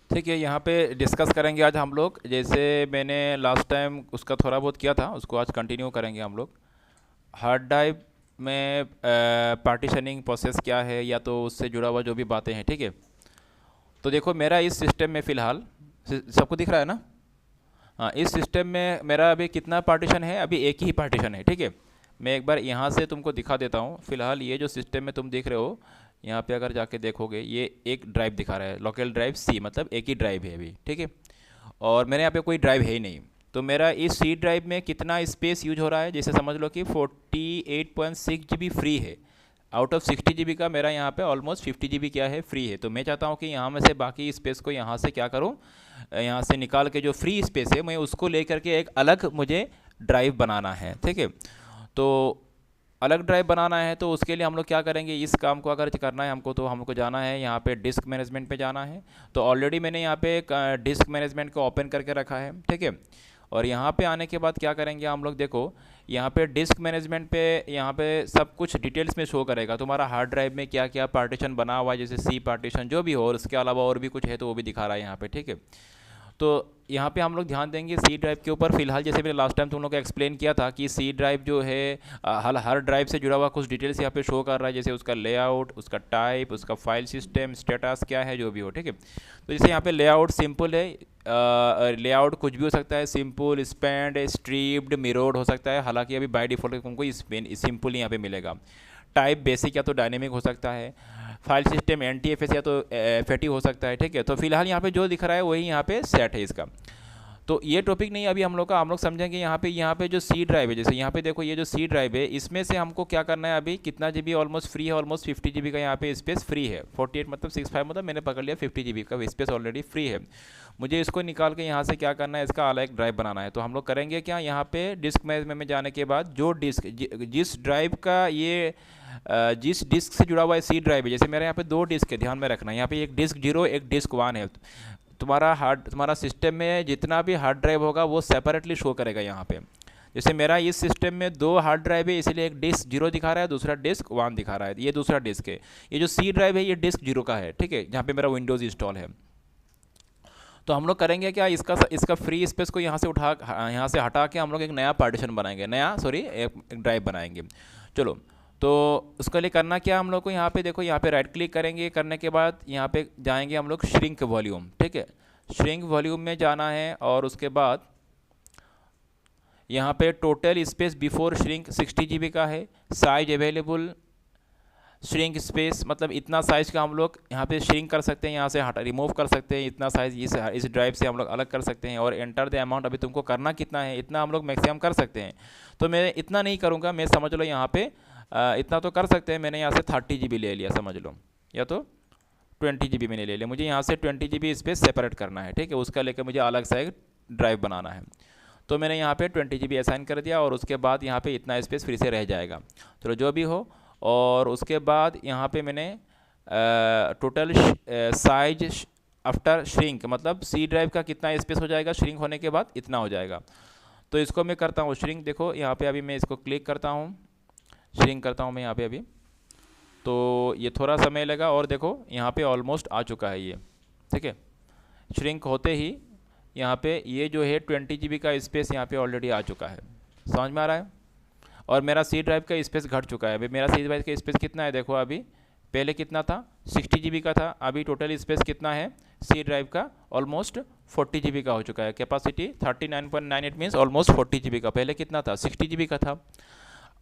ठीक है, यहाँ पे डिस्कस करेंगे आज हम लोग। जैसे मैंने लास्ट टाइम उसका थोड़ा बहुत किया था, उसको आज कंटिन्यू करेंगे हम लोग। हार्ड ड्राइव में पार्टीशनिंग प्रोसेस क्या है, या तो उससे जुड़ा हुआ जो भी बातें हैं। ठीक है, तो देखो मेरा इस सिस्टम में फ़िलहाल सबको दिख रहा है ना? हाँ, इस सिस्टम में मेरा अभी कितना पार्टीशन है? अभी एक ही पार्टीशन है। ठीक है, मैं एक बार यहाँ से तुमको दिखा देता हूँ। फ़िलहाल ये जो सिस्टम में तुम देख रहे हो, यहाँ पे अगर जाके देखोगे, ये एक ड्राइव दिखा रहा है, लोकल ड्राइव सी, मतलब एक ही ड्राइव है अभी। ठीक है, और मेरे यहाँ पे कोई ड्राइव है ही नहीं। तो मेरा इस सी ड्राइव में कितना स्पेस यूज हो रहा है, जैसे समझ लो कि 48.6 GB फ्री है। आउट ऑफ 60 GB का मेरा यहाँ पे ऑलमोस्ट 50 GB क्या है, फ्री है। तो मैं चाहता हूँ कि यहाँ में से बाकी स्पेस को यहाँ से क्या करूँ, यहाँ से निकाल के जो फ्री स्पेस है मैं उसको लेकर के एक अलग मुझे ड्राइव बनाना है। ठीक है, तो अलग ड्राइव बनाना है, तो उसके लिए हम लोग क्या करेंगे, इस काम को अगर करना है हमको, तो हमको जाना है यहाँ पे डिस्क मैनेजमेंट पे जाना है। तो ऑलरेडी मैंने यहाँ पे एक डिस्क मैनेजमेंट को ओपन करके रखा है। ठीक है, और यहाँ पे आने के बाद क्या करेंगे हम लोग, देखो यहाँ पे डिस्क मैनेजमेंट पे यहाँ पे सब कुछ डिटेल्स में शो करेगा तुम्हारा हार्ड ड्राइव में क्या क्या पार्टीशन बना हुआ है, जैसे सी पार्टीशन जो भी हो, और उसके अलावा और भी कुछ है तो वो भी दिखा रहा है यहाँ पे। ठीक है, तो यहाँ पे हम लोग ध्यान देंगे सी ड्राइव के ऊपर। फिलहाल जैसे मैंने लास्ट टाइम तुम लोग को एक्सप्लेन किया था कि सी ड्राइव जो है हर ड्राइव से जुड़ा हुआ कुछ डिटेल्स यहाँ पे शो कर रहा है, जैसे उसका लेआउट, उसका टाइप, उसका फाइल सिस्टम, स्टेटस क्या है, जो भी हो। ठीक है, तो जैसे यहाँ पे लेआउट सिंपल है, लेआउट कुछ भी हो सकता है, सिंपल, स्पैंड, स्ट्रिप्ड, मिरर्ड हो सकता है। हालांकि अभी बाय डिफॉल्ट तुमको सिंपल यहाँ पे मिलेगा। टाइप बेसिक या तो डायनेमिक हो सकता है। फाइल सिस्टम NTFS या तो FAT हो सकता है। ठीक है, तो फिलहाल यहाँ पे जो दिख रहा है वही यहाँ पे सेट है इसका। तो ये टॉपिक नहीं अभी हम लोग का, हम लोग समझेंगे यहाँ पे जो सी ड्राइव है, जैसे यहाँ पे देखो ये जो सी ड्राइव है, इसमें से हमको क्या करना है, अभी कितना GB ऑलमोस्ट फ्री है, ऑलमोस्ट 50 GB का यहाँ पे स्पेस फ्री है। 48 मतलब 65 मतलब मैंने पकड़ लिया 50 GB का स्पेस ऑलरेडी फ्री है। मुझे इसको निकाल के यहाँ से क्या करना है, इसका अलग ड्राइव बनाना है। तो हम लोग करेंगे क्या, यहाँ पे डिस्क मैनेजमेंट में जाने के बाद जो डिस्क जिस ड्राइव का ये जिस डिस्क से जुड़ा हुआ है सी ड्राइव है, जैसे मेरे यहाँ पे दो डिस्क है, ध्यान में रखना, यहाँ पे एक डिस्क 0 एक डिस्क 1 है। तुम्हारा सिस्टम में जितना भी हार्ड ड्राइव होगा वो सेपरेटली शो करेगा यहाँ पे। जैसे मेरा इस सिस्टम में दो हार्ड ड्राइव है, इसलिए एक डिस्क 0 दिखा रहा है, दूसरा डिस्क 1 दिखा रहा है। ये दूसरा डिस्क है, ये जो सी ड्राइव है ये डिस्क 0 का है। ठीक है, जहाँ पे मेरा विंडोज़ इंस्टॉल है। तो हम लोग करेंगे क्या, इसका इसका फ्री स्पेस को यहाँ से हटा के हम लोग एक नया पार्टीशन बनाएंगे, एक ड्राइव बनाएंगे। चलो, तो उसके लिए करना क्या हम लोग को, यहाँ पे देखो, यहाँ पे राइट क्लिक करेंगे, करने के बाद यहाँ पे जाएंगे हम लोग श्रिंक वॉल्यूम। ठीक है, श्रिंक वॉल्यूम में जाना है, और उसके बाद यहाँ पे total space before shrink 60 GB का है। साइज अवेलेबल श्रिंक स्पेस मतलब इतना साइज़ का हम लोग यहाँ पे श्रिंक कर सकते हैं, यहाँ से हटा रिमूव कर सकते हैं, इतना साइज़ इस ड्राइव से हम लोग अलग कर सकते हैं। और एंटर द अमाउंट, अभी तुमको करना कितना है, इतना हम लोग मैक्सिमम कर सकते हैं। तो मैं इतना नहीं करूँगा, मैं समझ लो यहाँ पे इतना तो कर सकते हैं। मैंने यहाँ से 30 GB ले लिया समझ लो, या तो 20 GB मैंने ले लिया। मुझे यहाँ से 20 GB स्पेस सेपरेट करना है। ठीक है, उसका लेकर मुझे अलग सा एक ड्राइव बनाना है। तो मैंने यहाँ पे 20 GB असाइन कर दिया, और उसके बाद यहाँ पे इतना स्पेस फिर से रह जाएगा। चलो जो भी हो, और उसके बाद यहाँ पे मैंने टोटल साइज आफ्टर श्रिंक, मतलब सी ड्राइव का कितना स्पेस हो जाएगा श्रिंक होने के बाद, इतना हो जाएगा। तो इसको मैं करता हूँ श्रिंक। देखो यहाँ पे अभी मैं इसको क्लिक करता हूँ, श्रिंक करता हूँ मैं यहाँ पे अभी। तो ये थोड़ा समय लगा, और देखो यहाँ पे ऑलमोस्ट आ चुका है ये। ठीक है, श्रिंक होते ही यहाँ पे ये जो है 20 GB का स्पेस यहाँ पे ऑलरेडी आ चुका है। समझ में आ रहा है? और मेरा सी ड्राइव का स्पेस घट चुका है। अभी मेरा सी ड्राइव का स्पेस कितना है, देखो अभी पहले कितना था, 60 GB का था। अभी टोटल स्पेस कितना है सी ड्राइव का, ऑलमोस्ट 40 GB का हो चुका है। कैपेसिटी 39.98 मीन्स ऑलमोस्ट 40 GB का। पहले कितना था, 60 GB का था,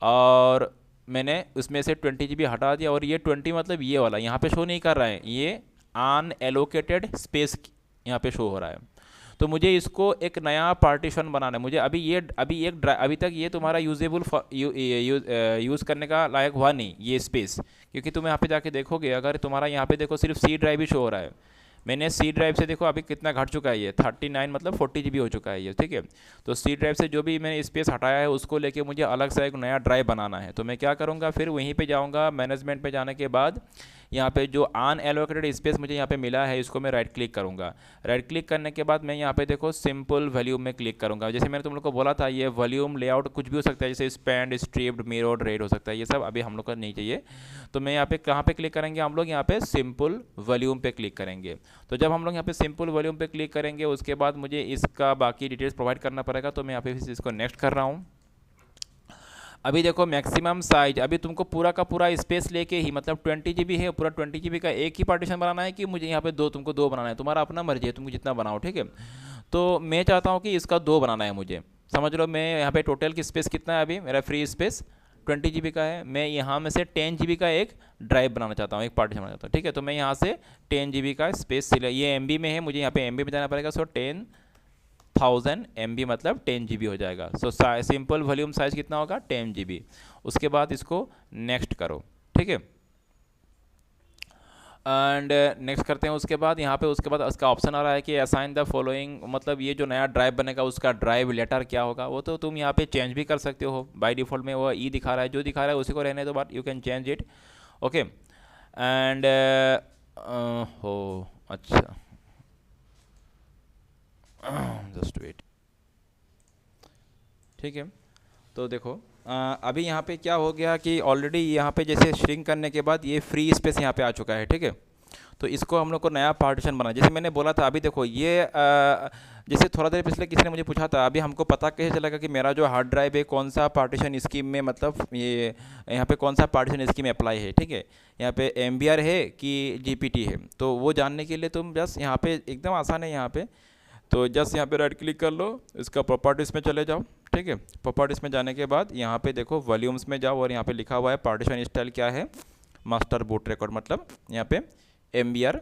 और मैंने उसमें से 20 GB हटा दिया। और ये 20 मतलब ये वाला यहाँ पे शो नहीं कर रहा है, ये अनएलोकेटेड स्पेस यहाँ पे शो हो रहा है। तो मुझे इसको एक नया पार्टीशन बनाना है। मुझे अभी तक ये तुम्हारा यूजेबल यूज़ करने का लायक हुआ नहीं ये स्पेस, क्योंकि तुम यहाँ पे जाके देखोगे, अगर तुम्हारा यहाँ पे देखो सिर्फ सी ड्राइव ही शो हो रहा है। मैंने सी ड्राइव से देखो अभी कितना घट चुका है, ये 39 मतलब 40 GB हो चुका है ये। ठीक है, तो सी ड्राइव से जो भी मैंने स्पेस हटाया है उसको लेके मुझे अलग से एक नया ड्राइव बनाना है। तो मैं क्या करूँगा, फिर वहीं पे जाऊँगा, मैनेजमेंट पे जाने के बाद यहाँ पे जो अनएलोकेटेड स्पेस मुझे यहाँ पे मिला है इसको मैं राइट क्लिक करूँगा। राइट क्लिक करने के बाद मैं यहाँ पे देखो सिंपल वॉल्यूम में क्लिक करूँगा। जैसे मैंने तुम लोग को बोला था ये वॉल्यूम लेआउट कुछ भी हो सकता है, जैसे स्पैंड, स्ट्रिप्ड, मिरर्ड, रेड हो सकता है, ये सब अभी हम लोग को नहीं चाहिए। तो मैं यहाँ पे कहाँ पे क्लिक करेंगे हम लोग, यहाँ पे सिंपल वॉल्यूम पे क्लिक करेंगे। तो जब हम लोग यहाँ पे सिंपल वॉल्यूम पे क्लिक करेंगे उसके बाद मुझे इसका बाकी डिटेल्स प्रोवाइड करना पड़ेगा। तो मैं यहाँ पे इसको नेक्स्ट कर रहा हूँ। अभी देखो मैक्सिमम साइज, अभी तुमको पूरा का पूरा स्पेस लेके ही, मतलब 20 GB है, पूरा 20 GB का एक ही पार्टीशन बनाना है कि मुझे यहाँ पे तुमको दो बनाना है, तुम्हारा अपना मर्जी है, तुमको जितना बनाओ, ठीक है। तो मैं चाहता हूँ कि इसका दो बनाना है मुझे, समझ लो। मैं यहाँ पे टोटल की स्पेस कितना है, अभी मेरा फ्री स्पेस 20 GB का है। मैं यहाँ में से 10 GB का एक ड्राइव बनाना चाहता हूँ, एक पार्टीशन बनाना चाहता हूँ, ठीक है। तो मैं यहाँ से 10 GB का स्पेस, ये MB में है, मुझे यहाँ पे MB में जाना पड़ेगा। सो 10,000 MB मतलब 10 GB हो जाएगा। सो सिंपल वॉल्यूम साइज कितना होगा, 10 GB। उसके बाद इसको नेक्स्ट करो, ठीक है। एंड नेक्स्ट करते हैं। उसके बाद यहाँ पे उसके बाद उसका ऑप्शन आ रहा है कि असाइन द फॉलोइंग, मतलब ये जो नया ड्राइव बनेगा उसका ड्राइव लेटर क्या होगा, वो तो तुम यहाँ पे चेंज भी कर सकते हो। बाय डिफ़ॉल्ट में वो ई दिखा रहा है, जो दिखा रहा है उसी को रहने दो, but you can change it, okay. And हो अच्छा, जस्ट वेट, ठीक है। तो देखो अभी यहाँ पे क्या हो गया कि ऑलरेडी यहाँ पे जैसे श्रिंक करने के बाद ये फ्री स्पेस यहाँ पे आ चुका है, ठीक है। तो इसको हम लोग को नया पार्टीशन बना, जैसे मैंने बोला था। अभी देखो ये जैसे थोड़ा देर पिछले किसी ने मुझे पूछा था, अभी हमको पता कैसे चलेगा कि मेरा जो हार्ड ड्राइव है कौन सा पार्टीशन स्कीम में, मतलब ये यहाँ पे कौन सा पार्टीशन स्कीम अप्लाई है, ठीक है। यहाँ पे MBR है कि GPT है, तो वो जानने के लिए तुम जस्ट यहाँ पे एकदम आसान है, यहाँ पे तो जस्ट यहाँ पे राइट क्लिक कर लो, इसका प्रॉपर्टीज़ में चले जाओ, ठीक है। प्रॉपर्टीज़ में जाने के बाद यहाँ पे देखो वॉल्यूम्स में जाओ और यहाँ पे लिखा हुआ है पार्टीशन स्टाइल क्या है, मास्टर बूट रिकॉर्ड, मतलब यहाँ पे MBR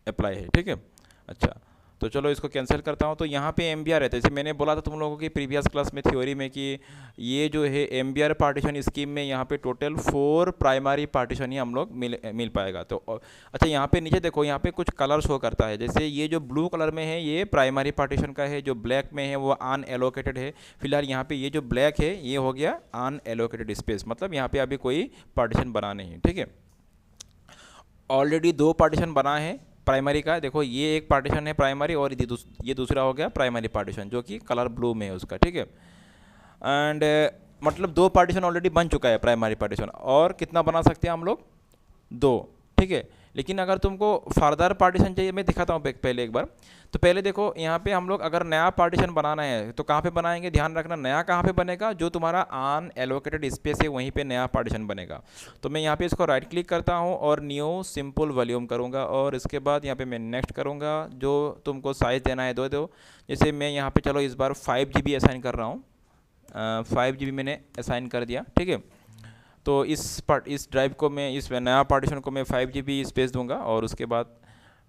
अप्लाई है, ठीक है। अच्छा, तो चलो इसको कैंसिल करता हूँ। तो यहाँ पे MBR है, जैसे मैंने बोला था तुम लोगों की प्रीवियस क्लास में थ्योरी में कि ये जो है MBR पार्टीशन स्कीम में यहाँ पे टोटल 4 प्राइमरी पार्टीशन ही हम लोग मिल पाएगा। तो अच्छा, यहाँ पे नीचे देखो, यहाँ पे कुछ कलर शो करता है। जैसे ये जो ब्लू कलर में है ये प्राइमरी पार्टीशन का है, जो ब्लैक में है वो अनएलोकेटेड है। फिलहाल यहाँ पे ये जो ब्लैक है ये हो गया अनएलोकेटेड स्पेस, मतलब यहाँ पे अभी कोई पार्टीशन बना नहीं, ठीक है। ऑलरेडी 2 पार्टीशन बना है प्राइमरी का, देखो ये एक पार्टीशन है प्राइमरी और ये दूसरा हो गया प्राइमरी पार्टीशन जो कि कलर ब्लू में है उसका, ठीक है। एंड मतलब 2 पार्टीशन ऑलरेडी बन चुका है प्राइमरी पार्टीशन, और कितना बना सकते हैं हम लोग, 2, ठीक है। लेकिन अगर तुमको फर्दर पार्टीशन चाहिए, मैं दिखाता हूँ पहले एक बार। तो पहले देखो यहाँ पे हम लोग अगर नया पार्टीशन बनाना है तो कहाँ पे बनाएंगे, ध्यान रखना नया कहाँ पे बनेगा, जो तुम्हारा अनएलोकेटेड स्पेस है वहीं पे नया पार्टीशन बनेगा। तो मैं यहाँ पे इसको राइट क्लिक करता हूँ और न्यू सिंपल वॉल्यूम करूँगा, और इसके बाद यहाँ पे मैं नेक्स्ट करूँगा। जो तुमको साइज़ देना है दो। जैसे मैं यहाँ पर चलो इस बार 5 GB असाइन कर रहा हूँ, 5 GB मैंने असाइन कर दिया, ठीक है। तो इस ड्राइव को मैं, इस नया पार्टीशन को मैं 5 GB स्पेस दूंगा, और उसके बाद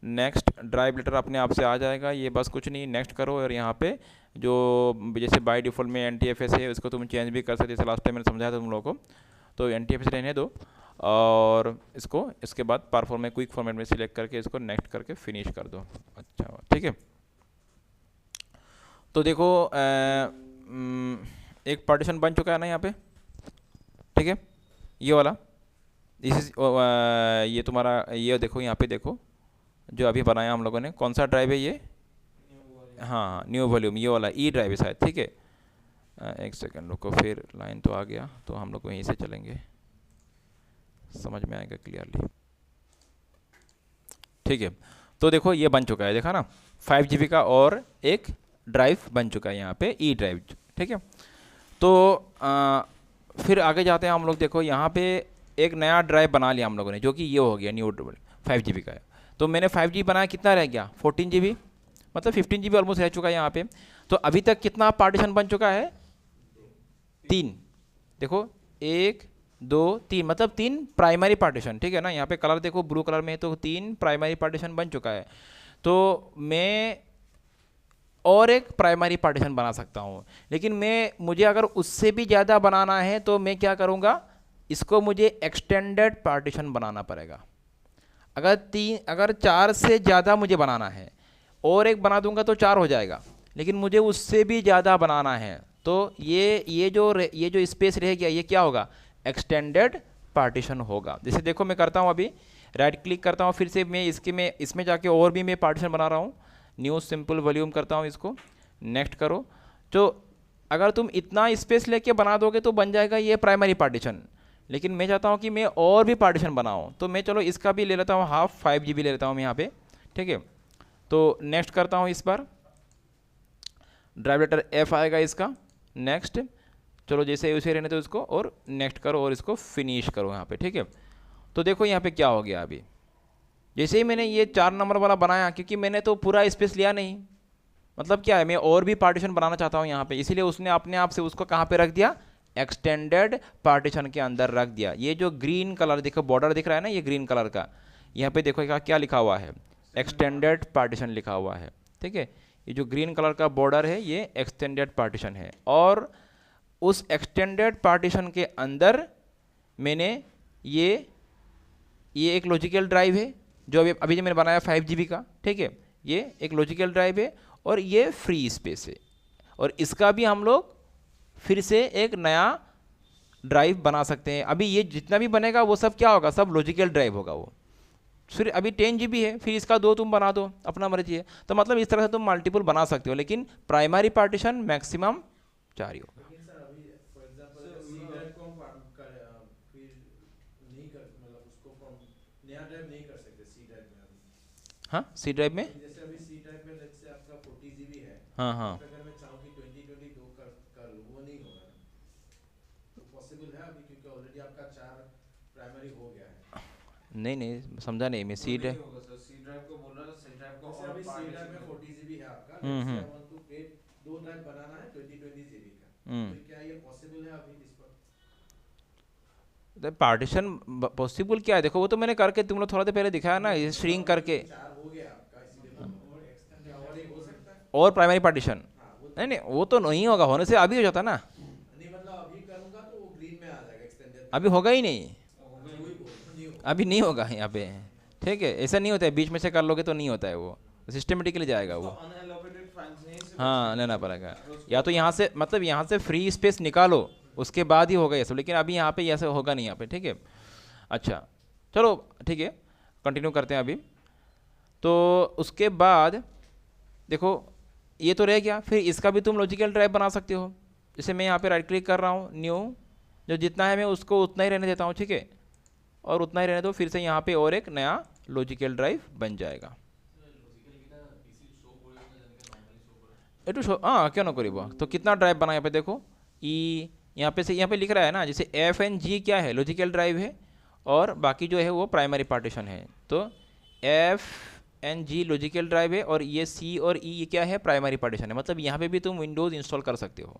नेक्स्ट ड्राइव लेटर अपने आप से आ जाएगा। ये बस कुछ नहीं, नेक्स्ट करो, और यहाँ पे जो जैसे बाय डिफ़ॉल्ट में NTFS है उसको तुम चेंज भी कर सकते, जैसे लास्ट टाइम मैंने समझाया था तुम लोगों को। तो NTFS रहने दो, और इसको इसके बाद परफॉर्मेट क्विक फॉर्मेट में सिलेक्ट करके इसको नेक्स्ट करके फिनिश कर दो। अच्छा, ठीक है। तो देखो एक पार्टीशन बन चुका है ना यहाँ पे, ठीक है। ये वाला ये तुम्हारा, ये देखो यहाँ पे देखो जो अभी बनाया हम लोगों ने, कौन सा ड्राइव है ये, हाँ न्यू वॉल्यूम, ये वाला ई ड्राइव है शायद, ठीक है। एक सेकंड रुको, फिर लाइन तो आ गया, तो हम लोग वहीं से चलेंगे, समझ में आएगा क्लियरली, ठीक है। तो देखो ये बन चुका है, देखा ना, 5 GB का और एक ड्राइव बन चुका है यहाँ पे ई ड्राइव, ठीक है। तो फिर आगे जाते हैं हम लोग। देखो यहाँ पे एक नया ड्राइव बना लिया हम लोगों ने, जो कि ये हो गया न्यू 5 GB का है। तो मैंने 5 GB बनाया, कितना रह गया, 14 GB, मतलब 15 GB ऑलमोस्ट रह चुका है यहाँ पे। तो अभी तक कितना पार्टीशन बन चुका है, 3। देखो 1 2 3, मतलब 3 प्राइमरी पार्टीशन, ठीक है ना। यहाँ पे कलर देखो ब्लू कलर में है, तो 3 प्राइमरी पार्टीशन बन चुका है। तो मैं और एक प्राइमरी पार्टीशन बना सकता हूँ, लेकिन मुझे अगर उससे भी ज़्यादा बनाना है तो मैं क्या करूँगा, इसको मुझे एक्सटेंडेड पार्टीशन बनाना पड़ेगा। अगर 4 से ज़्यादा मुझे बनाना है, और एक बना दूंगा तो 4 हो जाएगा, लेकिन मुझे उससे भी ज़्यादा बनाना है तो ये जो स्पेस रह गया ये क्या होगा, एक्सटेंडेड पार्टीशन होगा। जैसे देखो मैं करता हूँ अभी, राइट क्लिक करता हूँ, फिर से मैं इसमें जाके और भी मैं पार्टीशन बना रहा हूँ, न्यू सिंपल वॉल्यूम करता हूँ इसको, नेक्स्ट करो। तो अगर तुम इतना स्पेस लेके बना दोगे तो बन जाएगा ये प्राइमरी पार्टीशन, लेकिन मैं चाहता हूँ कि मैं और भी पार्टीशन बनाऊँ, तो मैं चलो इसका भी ले लेता हूँ हाफ, 5 GB ले लेता हूँ मैं यहाँ पे, ठीक है। तो नेक्स्ट करता हूँ, इस बार ड्राइव लेटर F आएगा इसका, नेक्स्ट, चलो जैसे उसे रहने दो इसको, और नेक्स्ट करो और इसको फिनिश करो यहाँ पे, ठीक है। तो देखो यहाँ पे क्या हो गया, अभी जैसे ही मैंने ये 4 नंबर वाला बनाया, क्योंकि मैंने तो पूरा स्पेस लिया नहीं, मतलब क्या है, मैं और भी पार्टीशन बनाना चाहता हूँ यहाँ पे, इसीलिए उसने अपने आप से उसको कहाँ पे रख दिया, एक्सटेंडेड पार्टीशन के अंदर रख दिया। ये जो ग्रीन कलर देखो, बॉर्डर दिख रहा है ना, ये ग्रीन कलर का, यहाँ पे देखो क्या लिखा हुआ है, एक्सटेंडेड पार्टीशन लिखा हुआ है, ठीक है। ये जो ग्रीन कलर का बॉर्डर है ये एक्सटेंडेड पार्टीशन है, और उस एक्सटेंडेड पार्टीशन के अंदर मैंने ये एक लॉजिकल ड्राइव है जो अभी जो मैंने बनाया 5 GB का, ठीक है, ये एक लॉजिकल ड्राइव है, और ये फ्री स्पेस है, और इसका भी हम लोग फिर से एक नया ड्राइव बना सकते हैं। अभी ये जितना भी बनेगा वो सब क्या होगा, सब लॉजिकल ड्राइव होगा वो। फिर अभी 10 GB है, फिर इसका 2 तुम बना दो, अपना मर्जी है। तो मतलब इस तरह से तुम मल्टीपल बना सकते हो, लेकिन प्राइमरी पार्टीशन मैक्सिमम 4 ही होगा। हाँ, सी ड्राइव में, जैसे अभी सी ड्राइव में लेट्स से आपका 40 GB है, हाँ हाँ, अगर मैं चाहूँ कि 2022 कर लूँ, वो नहीं होगा ना, तो पॉसिबल है अभी, क्योंकि ऑलरेडी आपका 4 प्राइमरी हो गया है। नहीं नहीं समझा नहीं मैं, सी ड्राइव, होगा सर, सी ड्राइव को बोल रहा है, सी ड्राइव को जैसे और अभी सी ड्राइव में पार्टीशन 40 GB है आपका, hmm let's say hmm I want to create 2 drive बनाना है 20 GB का, हम्म तो क्या ये पॉसिबल है अभी इस पर? पार्टीशन पॉसिबल क्या है, देखो वो तो मैंने करके तुम लोग थोड़ा देर पहले दिखाया ना, ये श्रिंक करके, 4 हो गया आपका, इसीलिए बोल रहा हूँ, क्या और एक हो सकता है? और प्राइमरी पार्टीशन, हाँ, वो नहीं नहीं वो तो नहीं होगा, होने से अभी हो जाता ना, नहीं, मतलब अभी करूँगा तो वो ग्रीन में आ जाएगा, एक्सटेंडेड अभी होगा ही नहीं, नहीं होगा। अभी नहीं होगा यहाँ पे, ठीक है, ऐसा नहीं होता है, बीच में से कर लोगे तो नहीं होता है, वो सिस्टमेटिकली जाएगा वो, अनएलोकेटेड फंड्स नहीं से हाँ लेना पड़ेगा, या तो यहाँ से मतलब यहाँ से फ्री स्पेस निकालो, उसके बाद ही होगा ये सब, लेकिन अभी यहाँ पे ऐसा होगा नहीं यहाँ पे, ठीक है। अच्छा चलो ठीक है, कंटिन्यू करते हैं अभी। तो उसके बाद देखो ये तो रह गया, फिर इसका भी तुम लॉजिकल ड्राइव बना सकते हो। जैसे मैं यहाँ पे राइट क्लिक कर रहा हूँ, न्यू, जो जितना है मैं उसको उतना ही रहने देता हूँ, ठीक है, और उतना ही रहने दो, फिर से यहाँ पे और एक नया लॉजिकल ड्राइव बन जाएगा। एटू शो, हाँ क्यों ना करीब, तो कितना ड्राइव बना यहाँ पे देखो, ई यहाँ पे से यहाँ पे लिख रहा है ना, जैसे F&G क्या है, लॉजिकल ड्राइव है, और बाकी जो है वो प्राइमरी पार्टीशन है। तो F&G लॉजिकल ड्राइव है, और ये C और E ये क्या है, प्राइमरी पार्टीशन है। मतलब यहाँ पे भी तुम विंडोज़ इंस्टॉल कर सकते हो,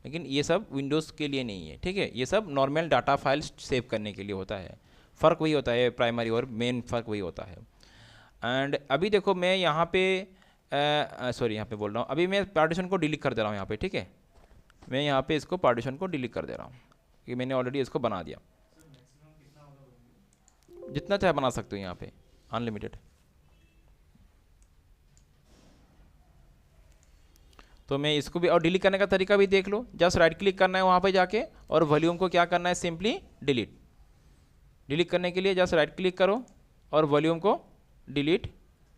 लेकिन ये सब विंडोज़ के लिए नहीं है, ठीक है, ये सब नॉर्मल डाटा फाइल्स सेव करने के लिए होता है। फ़र्क वही होता है, प्राइमरी और मेन फ़र्क वही होता है। एंड अभी देखो मैं यहाँ पे सॉरी यहाँ पे बोल रहा हूँ, अभी मैं पार्टीशन को डिलीट कर दे रहा हूँ यहाँ पे, ठीक है, मैं यहाँ पे इसको पार्टीशन को डिलीट कर दे रहा हूँ, कि मैंने ऑलरेडी इसको बना दिया। जितना चाहे बना सकते हो यहाँ पे, अनलिमिटेड। तो मैं इसको भी, और डिलीट करने का तरीका भी देख लो, जस्ट राइट क्लिक करना है वहाँ पे जाके, और वॉल्यूम को क्या करना है, सिंपली डिलीट। डिलीट करने के लिए जस्ट राइट क्लिक करो और वॉल्यूम को डिलीट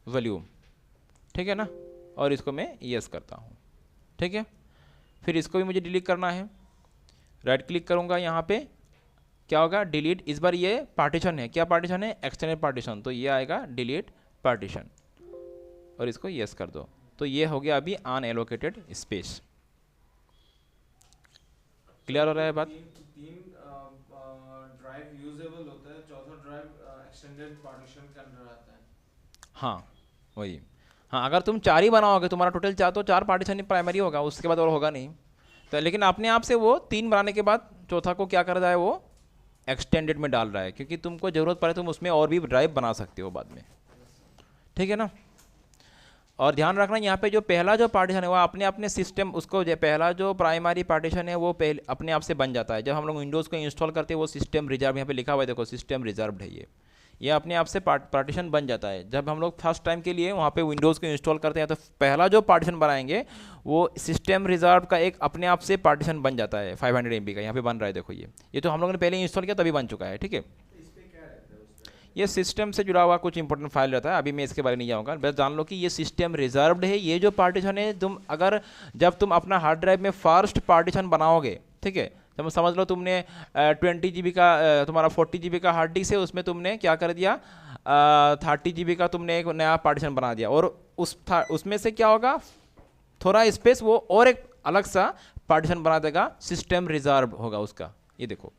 वॉल्यूम, ठीक है ना, और इसको मैं यस करता हूँ, ठीक है। फिर इसको भी मुझे डिलीट करना है, राइट क्लिक करूँगा, यहाँ पे क्या होगा, डिलीट। इस बार ये पार्टीशन है, क्या पार्टीशन है, एक्सटेंडेड पार्टीशन, तो ये आएगा डिलीट पार्टीशन, और इसको यस कर दो। तो ये हो गया अभी अनएलोकेटेड स्पेस। क्लियर हो रहा है बात? तीन ड्राइव यूजेबल होता है, चौथा ड्राइव एक्सटेंडेड पार्टीशन के अंदर आता है। हाँ वही, हाँ अगर तुम 4 ही बनाओगे, तुम्हारा टोटल 4, तो 4 पार्टीशन ही प्राइमरी होगा, उसके बाद और होगा नहीं। तो लेकिन अपने आप से वो 3 बनाने के बाद चौथा को क्या कर रहा है, वो एक्सटेंडेड में डाल रहा है, क्योंकि तुमको ज़रूरत पड़े तुम उसमें और भी ड्राइव बना सकते हो बाद में, ठीक है ना। और ध्यान रखना यहाँ पे जो पहला जो पार्टीशन है वो अपने अपने सिस्टम, उसको जो पहला जो प्राइमरी पार्टीशन है वो पहले अपने आप से बन जाता है। जब हम लोग विंडोज़ को इंस्टॉल करते हैं वो सिस्टम रिजर्व, यहाँ पे लिखा हुआ है देखो, सिस्टम रिजर्व्ड है ये अपने आप से पार्टीशन बन जाता है। जब हम लोग फर्स्ट टाइम के लिए वहाँ पे विंडोज़ को इंस्टॉल करते हैं तो पहला जो पार्टीशन बनाएंगे वो सिस्टम रिजर्व का एक अपने आप से पार्टीशन बन जाता है, 500 MB का यहाँ पे बन रहा है देखो, ये तो हम लोगों ने पहले इंस्टॉल किया तभी बन चुका है, ठीक है। ये सिस्टम से जुड़ा हुआ कुछ इंपॉर्टेंट फाइल रहता है, अभी मैं इसके बारे में नहीं जाऊँगा, बस जान लो कि ये सिस्टम रिजर्व्ड है। ये जो पार्टीशन है, तुम अगर जब तुम अपना हार्ड ड्राइव में फर्स्ट पार्टीशन बनाओगे, ठीक है, जब समझ लो तुमने 20 GB का तुम्हारा 40 GB का हार्ड डिस्क है, उसमें तुमने क्या कर दिया, 30 GB का तुमने एक नया पार्टीशन बना दिया, और उसमें से क्या होगा, थोड़ा स्पेस वो और एक अलग सा पार्टीशन बना देगा, सिस्टम रिजर्व होगा उसका। ये देखो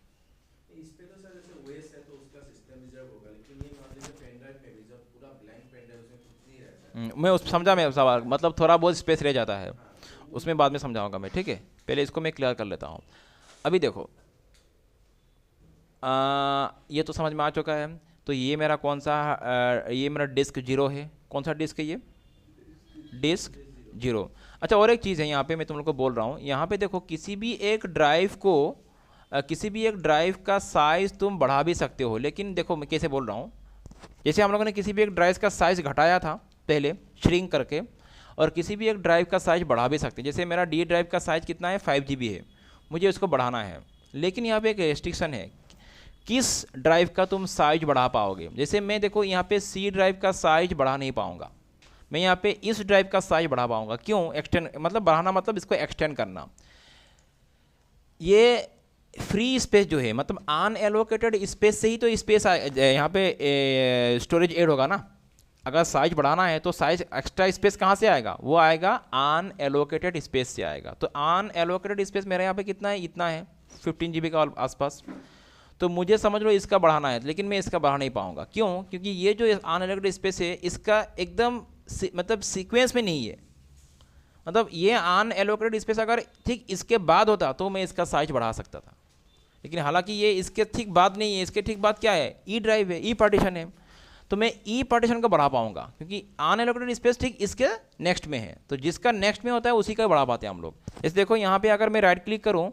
इस पे तो सर जैसे ओएस है तो उसका सिस्टम रिजर्व होगा, लेकिन ये मान लीजिए पेन ड्राइव में भी जब पूरा ब्लैंक पेन ड्राइव उसमें कुछ नहीं रहता है। मैं उस समझा मैं सवाल, मतलब थोड़ा बहुत स्पेस रह जाता है, उसमें बाद में समझाऊंगा मैं, ठीक है, पहले इसको मैं क्लियर कर लेता हूँ। अभी देखो ये तो समझ में आ चुका है। तो ये मेरा कौन सा ये मेरा डिस्क 0 है, कौन सा डिस्क है ये, डिस्क 0। अच्छा, और एक चीज़ है यहाँ पे मैं तुम लोग को बोल रहा हूँ, यहाँ पे देखो किसी भी एक ड्राइव को किसी भी एक ड्राइव का साइज़ तुम बढ़ा भी सकते हो, लेकिन देखो मैं कैसे बोल रहा हूँ, जैसे हम लोगों ने किसी भी एक ड्राइव का साइज़ घटाया था पहले श्रिंक करके, और किसी भी एक ड्राइव का साइज़ बढ़ा भी सकते हैं। जैसे मेरा डी ड्राइव का साइज़ कितना है, 5 GB है, मुझे उसको बढ़ाना है, लेकिन यहाँ पे एक रेस्ट्रिक्शन है, किस ड्राइव का तुम साइज बढ़ा पाओगे। जैसे मैं देखो यहाँ पे सी ड्राइव का साइज बढ़ा नहीं पाऊंगा, मैं यहाँ पे इस ड्राइव का साइज बढ़ा पाऊंगा। क्यों, एक्सटेंड मतलब बढ़ाना मतलब इसको एक्सटेंड करना। ये फ्री स्पेस जो है, मतलब अनएलोकेटेड स्पेस से ही तो स्पेस यहाँ पे स्टोरेज ऐड होगा ना। अगर साइज बढ़ाना है तो साइज एक्स्ट्रा स्पेस कहाँ से आएगा, वो आएगा अनएलोकेटेड स्पेस से आएगा। तो अनएलोकेटेड स्पेस मेरे यहाँ पे कितना है, इतना है 15 GB का आसपास। तो मुझे समझ लो इसका बढ़ाना है, लेकिन मैं इसका बढ़ा नहीं पाऊंगा। क्यों, क्योंकि ये जो अनएलोकेटेड स्पेस है इसका एकदम मतलब सीक्वेंस में नहीं है, मतलब ये अनएलोकेटेड स्पेस अगर ठीक इसके बाद होता तो मैं इसका साइज बढ़ा सकता था, लेकिन हालांकि ये इसके ठीक बाद नहीं है। इसके ठीक बाद क्या है, ई ड्राइव है, ई पार्टीशन है, तो मैं ई पार्टीशन को बढ़ा पाऊंगा, क्योंकि अनएलोकेटेड स्पेस ठीक इसके नेक्स्ट में है। तो जिसका नेक्स्ट में होता है उसी का बढ़ा पाते हैं हम लोग। इस देखो यहाँ पे अगर मैं राइट क्लिक करूँ,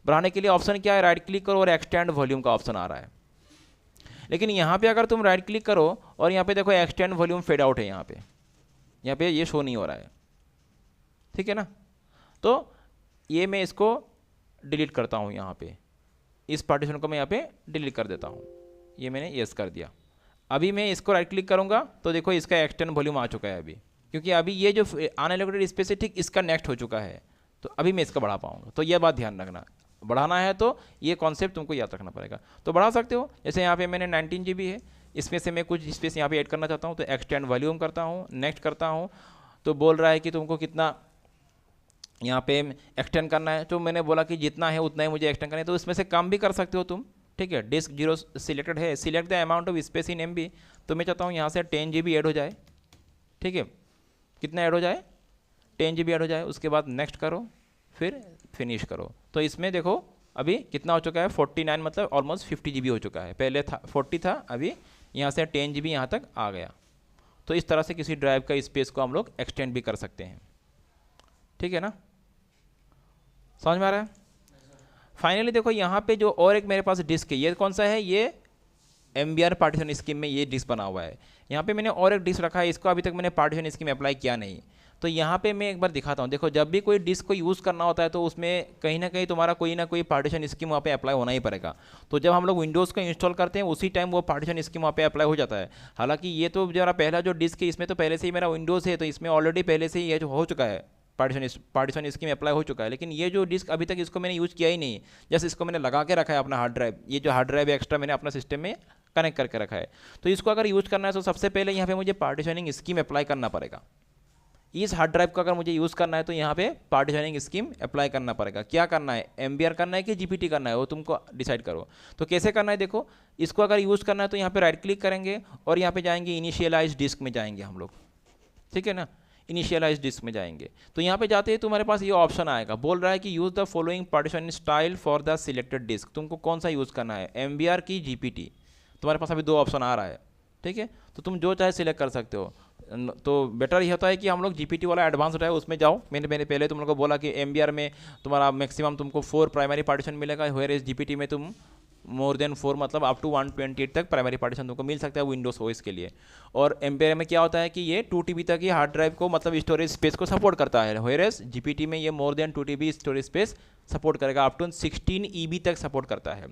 बढ़ाने के लिए ऑप्शन क्या है, राइट क्लिक करो और एक्सटेंड वॉल्यूम का ऑप्शन आ रहा है। लेकिन यहाँ पे अगर तुम राइट क्लिक करो और यहाँ पे देखो एक्सटेंड वॉल्यूम फेड आउट है, यहाँ पे ये शो नहीं हो रहा है, ठीक है ना। तो ये मैं इसको डिलीट करता हूँ, यहाँ पे इस पार्टीशन को मैं यहाँ पे डिलीट कर देता हूँ। ये मैंने यस कर दिया। अभी मैं इसको राइट क्लिक करूँगा तो देखो इसका एक्सटेंड वॉल्यूम आ चुका है अभी, क्योंकि अभी ये जो अनएलोकेटेड स्पेस है ठीक इसका नेक्स्ट हो चुका है, तो अभी मैं इसका बढ़ा पाऊँगा। तो यह बात ध्यान रखना, बढ़ाना है तो ये कॉन्सेप्ट तुमको याद रखना पड़ेगा। तो बढ़ा सकते हो, जैसे यहाँ पे मैंने 19 GB है, इसमें से मैं कुछ स्पेस यहाँ पे ऐड करना चाहता हूँ, तो एक्सटेंड वॉल्यूम करता हूँ, नेक्स्ट करता हूँ, तो बोल रहा है कि तुमको कितना यहाँ पे एक्सटेंड करना है। तो मैंने बोला कि जितना है उतना ही मुझे एक्सटेंड करना है, तो इसमें से कम भी कर सकते हो तुम, ठीक है। डिस्क 0 सिलेक्टेड है, select the amount of space in MB, तो मैं चाहता हूँ यहाँ से 10 GB ऐड हो जाए, ठीक है। कितना ऐड हो जाए, 10 GB ऐड हो जाए, उसके बाद नेक्स्ट करो, फिर फिनिश करो। तो इसमें देखो अभी कितना हो चुका है, 49, मतलब ऑलमोस्ट 50 GB हो चुका है। पहले था 40 था, अभी यहाँ से 10 GB यहाँ तक आ गया। तो इस तरह से किसी ड्राइव का स्पेस को हम लोग एक्सटेंड भी कर सकते हैं, ठीक है ना, समझ में आ रहा है। फाइनली देखो यहाँ पे जो और एक मेरे पास डिस्क है, ये कौन सा है, ये MBR पार्टीशन स्कीम में ये डिस्क बना हुआ है। यहाँ पे मैंने और एक डिस्क रखा है, इसको अभी तक मैंने पार्टीशन स्कीम अप्लाई किया नहीं। तो यहाँ पे मैं एक बार दिखाता हूँ। देखो जब भी कोई डिस्क को यूज़ करना होता है तो उसमें कहीं ना कहीं तुम्हारा कोई ना कोई पार्टीशन स्कीम वहाँ पे अप्लाई होना ही पड़ेगा। तो जब हम लोग विंडोज़ को इंस्टॉल करते हैं उसी टाइम वो पार्टीशन स्कीम वहाँ पे अप्लाई हो जाता है। हालांकि ये तो मेरा पहला जो डिस्क है इसमें तो पहले से ही मेरा विंडोज़ है, तो इसमें ऑलरेडी पहले से ही ये जो हो चुका है, पार्टीशन स्कीम अप्लाई हो चुका है। लेकिन ये जो डिस्क अभी तक इसको मैंने यूज़ किया ही नहीं, जस्ट इसको मैंने लगा के रखा है अपना हार्ड ड्राइव। ये जो हार्ड ड्राइव एक्स्ट्रा मैंने अपना सिस्टम में कनेक्ट करके रखा है। तो इसको अगर यूज़ करना है तो सबसे पहले यहाँ पे मुझे पार्टीशनिंग स्कीम अप्लाई करना पड़ेगा। इस हार्ड ड्राइव को अगर मुझे यूज़ करना है तो यहाँ पे पार्टीशनिंग स्कीम अप्लाई करना पड़ेगा। क्या करना है, MBR करना है कि GPT करना है, वो तुमको डिसाइड करो। तो कैसे करना है, देखो इसको अगर यूज़ करना है तो यहाँ पे राइट क्लिक करेंगे और यहाँ पे जाएंगे इनिशियलाइज डिस्क में जाएंगे हम लोग, ठीक है ना। इनिशियलाइज डिस्क में जाएंगे तो यहाँ पे जाते ही तुम्हारे पास ये ऑप्शन आएगा, बोल रहा है कि use the following partition style for the selected disk. तुमको कौन सा यूज़ करना है, MBR की GPT। तुम्हारे पास अभी 2 ऑप्शन आ रहा है, ठीक है। तो तुम जो चाहे सिलेक्ट कर सकते हो। तो बेटर ये होता है कि हम लोग GPT वाला एडवांस उठाए उसमें जाओ। मैंने पहले तुम लोग को बोला कि MBR में तुम्हारा मैक्सिमम तुमको 4 प्राइमरी पार्टीशन मिलेगा, वेयर इज GPT में तुम मोर देन 4 मतलब अप टू 128 तक प्राइमरी पार्टीशन तुमको मिल सकता है विंडोज ओएस के लिए। और एम्पेयर में क्या होता है कि ये 2 TB तक ही हार्ड ड्राइव को मतलब स्टोरेज स्पेस को सपोर्ट करता है, व्हेयरएज जीपीटी में ये more than 2 TB storage space support करेगा, अप टू 16 EB तक सपोर्ट करता है।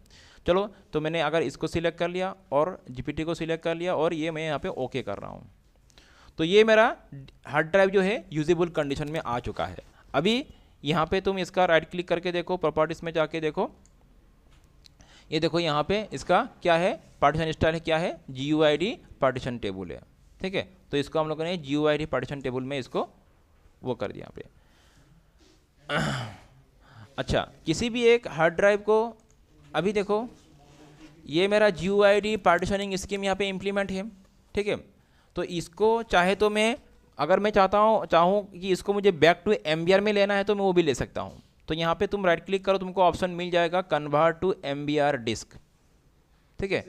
चलो तो मैंने अगर इसको सिलेक्ट कर लिया और जीपीटी को सिलेक्ट कर लिया और ये मैं यहाँ पे ओके कर रहा हूँ, तो ये मेरा हार्ड ड्राइव जो है यूजेबल कंडीशन में आ चुका है। अभी यहाँ पे तुम इसका राइट क्लिक करके देखो, प्रॉपर्टीज में जाके देखो, ये देखो यहाँ पे इसका क्या है, पार्टीशन स्टाइल है, क्या है, GUID पार्टीशन टेबल है, ठीक है। तो इसको हम लोगों ने GUID पार्टीशन टेबल में इसको वो कर दिया यहाँ पे। अच्छा, किसी भी एक हार्ड ड्राइव को अभी देखो ये मेरा GUID पार्टीशनिंग स्कीम यहाँ पे इम्प्लीमेंट है, ठीक है। तो इसको चाहे तो मैं अगर मैं चाहूँ कि इसको मुझे बैक टू MBR में लेना है तो मैं वो भी ले सकता हूँ। तो यहाँ पे तुम राइट क्लिक करो, तुमको ऑप्शन मिल जाएगा कन्वर्ट टू MBR डिस्क, ठीक है।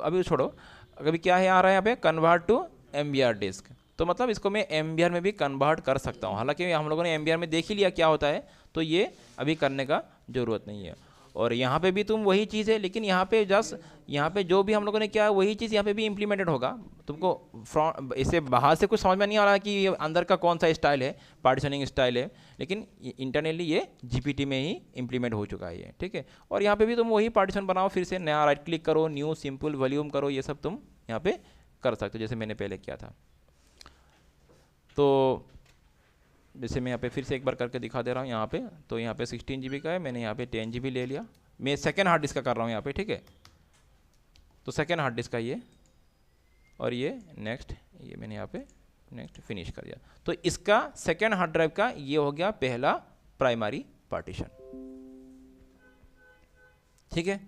अभी छोड़ो, अभी क्या है आ रहा है यहाँ पे कन्वर्ट टू MBR डिस्क, तो मतलब इसको मैं MBR में भी कन्वर्ट कर सकता हूँ। हालांकि हम लोगों ने MBR में देख ही लिया क्या होता है, तो ये अभी करने का ज़रूरत नहीं है। और यहाँ पे भी तुम वही चीज़ है, लेकिन यहाँ पे जस्ट यहाँ पे जो भी हम लोगों ने किया है वही चीज़ यहाँ पे भी इम्प्लीमेंटेड होगा। तुमको फ्रंट इससे बाहर से कुछ समझ में नहीं आ रहा कि ये अंदर का कौन सा स्टाइल है, पार्टीशनिंग स्टाइल है, लेकिन इंटरनली ये जीपीटी में ही इम्प्लीमेंट हो चुका है ये, ठीक है। और यहाँ पे भी तुम वही पार्टीशन बनाओ, फिर से नया राइट क्लिक करो, न्यू सिंपल वॉल्यूम करो, ये सब तुम यहाँ पे कर सकते हो जैसे मैंने पहले किया था। तो जैसे मैं यहाँ पे फिर से एक बार करके दिखा दे रहा हूँ यहाँ पे, तो यहाँ पे 16 GB का है, मैंने यहाँ पे 10 GB ले लिया, मैं सेकेंड हार्ड डिस्क का कर रहा हूँ यहाँ पे, ठीक है। तो सेकेंड हार्ड डिस्क का ये, और ये नेक्स्ट, ये मैंने यहाँ पे नेक्स्ट फिनिश कर दिया। तो इसका सेकेंड हार्ड ड्राइव का ये हो गया पहला प्राइमरी पार्टीशन, ठीक है।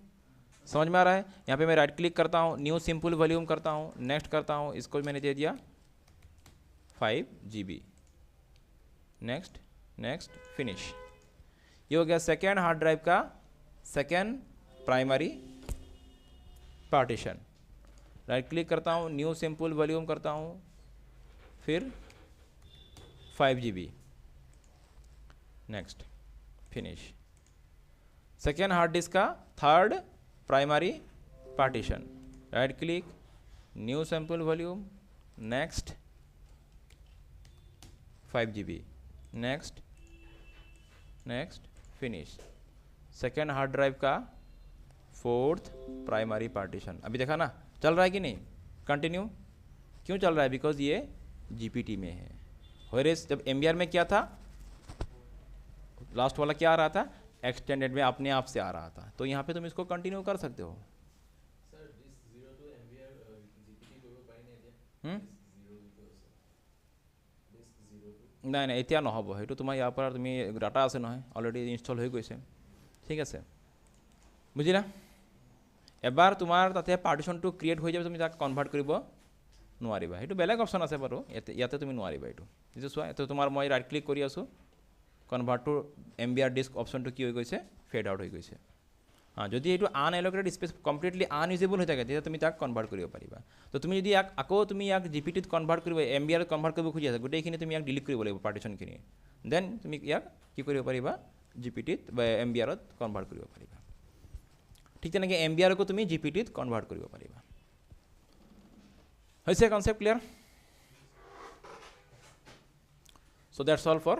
समझ में आ रहा है। यहाँ पे मैं राइट क्लिक करता हूँ, न्यू सिंपल वॉल्यूम करता हूँ, नेक्स्ट करता हूँ, इसको मैंने दे दिया 5 GB, नेक्स्ट नेक्स्ट फिनिश। ये हो गया सेकेंड हार्ड ड्राइव का second primary partition. Right click करता हूँ, न्यू सिंपल वॉल्यूम करता हूँ, फिर 5 GB, next finish. Second hard disk का third primary partition, right click, new sample volume, next 5 GB, next next finish. Second hard drive का fourth primary partition. अभी देखा ना चल रहा है कि नहीं, कंटिन्यू क्यों चल रहा है, बिकॉज ये जीपीटी में है। व्हेयरएज जब एमबीआर में क्या था, लास्ट वाला क्या आ रहा था, एक्सटेंडेड में अपने आप से आ रहा था। तो यहाँ पे तुम इसको कंटिन्यू कर सकते हो। নাই নাই এতিয়া নহ'ব, সেইটো তোমাৰ ইয়াৰ পৰা তুমি ডাটা আছে নহয় অলৰেডি ইনষ্টল হৈ গৈছে, ঠিক আছে, বুজিলা। এবাৰ তোমাৰ তাতে পাৰ্টিশ্যনটো ক্ৰিয়েট হৈ যাব, তুমি তাক কনভাৰ্ট কৰিব নোৱাৰিবা, সেইটো বেলেগ অপশ্যন আছে বাৰু, ইয়াতে তুমি নোৱাৰিবা এইটো। যিটো চোৱা এইটো তোমাৰ মই ৰাইট ক্লিক কৰি আছোঁ, কনভাৰ্ট টু এমবিআৰ ডিস্ক অপশ্যনটো কি হৈ গৈছে, ফেড আউট হৈ গৈছে। যদি এইটো আনএলকেটেড স্পেচ কমপ্লিটলি আনইউজেবল হৈ থাকে তেতিয়া তুমি তাক কনভাৰ্ট কৰিব পাৰিবা। তো তুমি যদি আকৌ তুমি ইয়াক জিপিটিত কনভাৰ্ট কৰিব, এমবিআৰত কনভাৰ্ট কৰিব খুজি আছা, গোটেইখিনি তুমি ইয়াক ডিলিট কৰিব লাগিব পাৰ্টিশ্যনখিনি, দেন তুমি ইয়াক কি কৰিব পাৰিবা, জিপিটিত বা এমবিআৰত কনভাৰ্ট কৰিব পাৰিবা। ঠিক তেনেকৈ এমবিআৰকো তুমি জিপিটিত কনভাৰ্ট কৰিব পাৰিবা। হৈছে concept clear? So that's all for